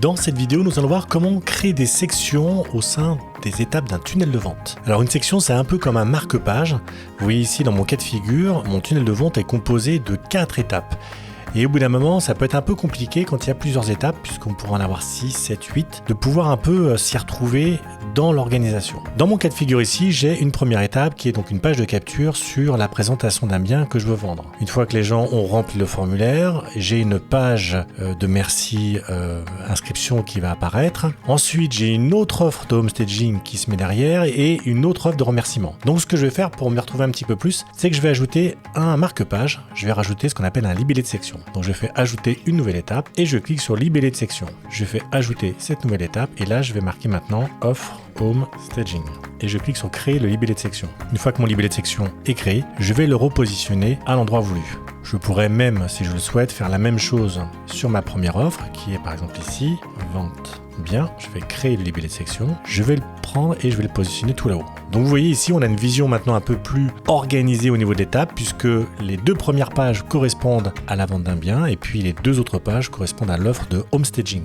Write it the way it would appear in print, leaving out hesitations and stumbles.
Dans cette vidéo, nous allons voir comment créer des sections au sein des étapes d'un tunnel de vente. Alors une section, c'est un peu comme un marque-page. Vous voyez ici dans mon cas de figure, mon tunnel de vente est composé de 4 étapes. Et au bout d'un moment, ça peut être un peu compliqué quand il y a plusieurs étapes, puisqu'on pourra en avoir 6, 7, 8, de pouvoir un peu s'y retrouver dans l'organisation. Dans mon cas de figure ici, j'ai une première étape qui est donc une page de capture sur la présentation d'un bien que je veux vendre. Une fois que les gens ont rempli le formulaire, j'ai une page de merci inscription qui va apparaître. Ensuite, j'ai une autre offre de homestaging qui se met derrière et une autre offre de remerciement. Donc ce que je vais faire pour me retrouver un petit peu plus, c'est que je vais ajouter un marque-page. Je vais rajouter ce qu'on appelle un libellé de section. Donc je fais ajouter une nouvelle étape et je clique sur libellé de section. Je fais ajouter cette nouvelle étape et là je vais marquer maintenant offre home staging et je clique sur créer le libellé de section. Une fois que mon libellé de section est créé, je vais le repositionner à l'endroit voulu. Je pourrais même, si je le souhaite, faire la même chose sur ma première offre qui est par exemple ici, vente bien. Je vais créer le libellé de section, je vais le prendre et je vais le positionner tout là-haut. Donc vous voyez ici, on a une vision maintenant un peu plus organisée au niveau d'étapes puisque les 2 premières pages correspondent à la vente d'un bien et puis les 2 autres pages correspondent à l'offre de homestaging.